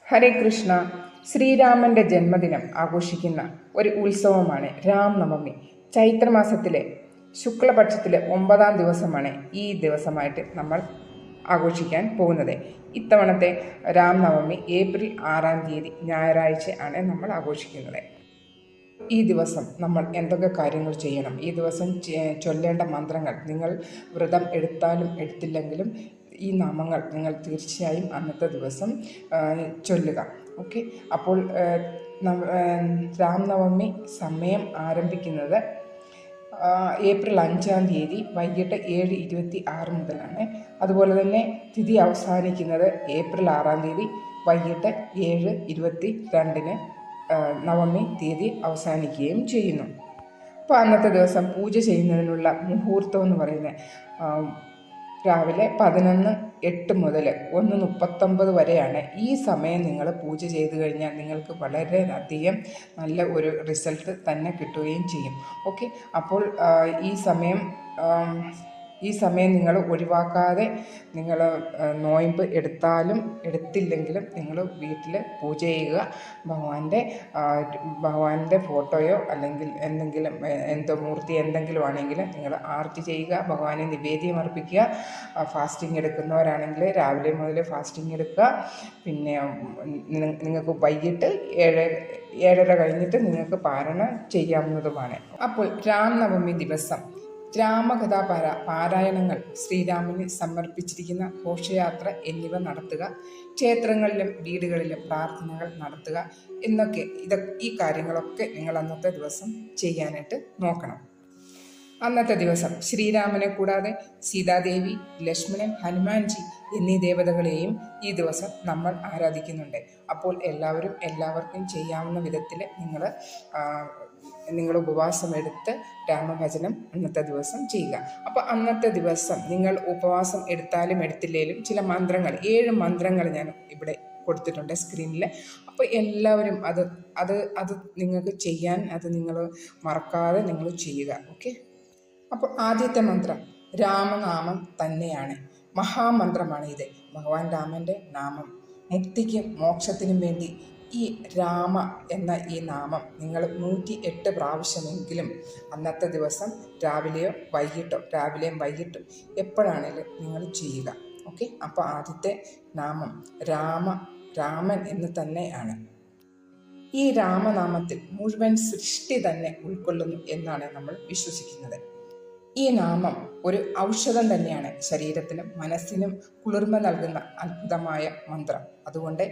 ഹരേ കൃഷ്ണ. ശ്രീരാമൻ്റെ ജന്മദിനം ആഘോഷിക്കുന്ന ഒരു ഉത്സവമാണ് രാംനവമി. ചൈത്രമാസത്തിലെ ശുക്ലപക്ഷത്തിലെ 9-ാം ദിവസമാണ് ഈ ദിവസമായിട്ട് നമ്മൾ ആഘോഷിക്കാൻ പോകുന്നത്. ഇത്തവണത്തെ രാംനവമി ഏപ്രിൽ 6-ാം തീയതി ഞായറാഴ്ച ആണ് നമ്മൾ ആഘോഷിക്കുന്നത്. ഈ ദിവസം നമ്മൾ എന്തൊക്കെ കാര്യങ്ങൾ ചെയ്യണം, ഈ ദിവസം ചൊല്ലേണ്ട മന്ത്രങ്ങൾ, നിങ്ങൾ വ്രതം എടുത്താലും എടുത്തില്ലെങ്കിലും ഈ നാമങ്ങൾ നിങ്ങൾ തീർച്ചയായും അന്നത്തെ ദിവസം ചൊല്ലുക. ഓക്കെ. അപ്പോൾ രാംനവമി സമയം ആരംഭിക്കുന്നത് ഏപ്രിൽ 5-ാം തീയതി വൈകിട്ട് 7:26 മുതലാണ്. അതുപോലെ തന്നെ തിഥി അവസാനിക്കുന്നത് ഏപ്രിൽ 6-ാം തീയതി വൈകിട്ട് 7:22 നവമി തീയതി അവസാനിക്കുകയും ചെയ്യുന്നു. അപ്പോൾ അന്നത്തെ ദിവസം പൂജ ചെയ്യുന്നതിനുള്ള മുഹൂർത്തം എന്ന് പറയുന്നത് രാവിലെ 11:08 മുതൽ 1:39 വരെയാണ്. ഈ സമയം നിങ്ങൾ പൂജ ചെയ്തു കഴിഞ്ഞാൽ നിങ്ങൾക്ക് വളരെയധികം നല്ല ഒരു റിസൾട്ട് തന്നെ കിട്ടുകയും ചെയ്യും. ഓക്കെ. അപ്പോൾ ഈ സമയം നിങ്ങൾ ഒഴിവാക്കാതെ നിങ്ങൾ നോയമ്പ് എടുത്താലും എടുത്തില്ലെങ്കിലും നിങ്ങൾ വീട്ടിൽ പൂജ ചെയ്യുക. ഭഗവാന്റെ ഫോട്ടോയോ അല്ലെങ്കിൽ എന്തെങ്കിലും മൂർത്തി എന്തെങ്കിലും ആണെങ്കിൽ നിങ്ങൾ ആർത്തി ചെയ്യുക, ഭഗവാനെ നിവേദ്യം അർപ്പിക്കുക. ഫാസ്റ്റിംഗ് എടുക്കുന്നവരാണെങ്കിൽ രാവിലെ മുതൽ ഫാസ്റ്റിംഗ് എടുക്കുക. പിന്നെ നിങ്ങൾക്ക് വൈകിട്ട് 7:30 കഴിഞ്ഞിട്ട് നിങ്ങൾക്ക് പാരണ ചെയ്യാവുന്നതുമാണ്. അപ്പോൾ രാംനവമി ദിവസം രാമകഥാ പാരായണങ്ങൾ, ശ്രീരാമന് സമർപ്പിച്ചിരിക്കുന്ന ഘോഷയാത്ര എന്നിവ നടത്തുക, ക്ഷേത്രങ്ങളിലും വീടുകളിലും പ്രാർത്ഥനകൾ നടത്തുക ഈ കാര്യങ്ങളൊക്കെ നിങ്ങൾ അന്നത്തെ ദിവസം ചെയ്യാനായിട്ട് നോക്കണം. അന്നത്തെ ദിവസം ശ്രീരാമനെ കൂടാതെ സീതാദേവി, ലക്ഷ്മണൻ, ഹനുമാൻജി എന്നീ ദേവതകളെയും ഈ ദിവസം നമ്മൾ ആരാധിക്കുന്നുണ്ട്. അപ്പോൾ എല്ലാവർക്കും ചെയ്യാവുന്ന വിധത്തിൽ നിങ്ങൾ ഉപവാസം എടുത്ത് രാമഭജനം അന്നത്തെ ദിവസം ചെയ്യുക. അപ്പോൾ അന്നത്തെ ദിവസം നിങ്ങൾ ഉപവാസം എടുത്താലും എടുത്തില്ലെങ്കിലും ചില മന്ത്രങ്ങൾ, 7 മന്ത്രങ്ങൾ ഞാൻ ഇവിടെ കൊടുത്തിട്ടുണ്ട് സ്ക്രീനിൽ. അപ്പോൾ എല്ലാവരും അത് നിങ്ങൾക്ക് ചെയ്യാൻ നിങ്ങൾ മറക്കാതെ നിങ്ങൾ ചെയ്യുക. ഓക്കെ. അപ്പോൾ ആദ്യത്തെ മന്ത്രം രാമനാമം തന്നെയാണ്. മഹാമന്ത്രമാണ് ഇത്. ഭഗവാൻ രാമൻ്റെ നാമം. മുക്തിക്കും മോക്ഷത്തിനും വേണ്ടി ഈ രാമ എന്ന ഈ നാമം നിങ്ങൾ 108 പ്രാവശ്യമെങ്കിലും അന്നത്തെ ദിവസം രാവിലെയും വൈകിട്ടും എപ്പോഴാണേലും നിങ്ങൾ ചെയ്യുക. ഓക്കെ. അപ്പോൾ ആദ്യത്തെ നാമം രാമൻ എന്ന് തന്നെയാണ്. ഈ രാമനാമത്തിൽ മുഴുവൻ സൃഷ്ടി തന്നെ ഉൾക്കൊള്ളുന്നു എന്നാണ് നമ്മൾ വിശ്വസിക്കുന്നത്. ഈ നാമം ഒരു ഔഷധം തന്നെയാണ്. ശരീരത്തിനും മനസ്സിനും കുളിർമ നൽകുന്ന അത്ഭുതമായ മന്ത്രം. അതുകൊണ്ട്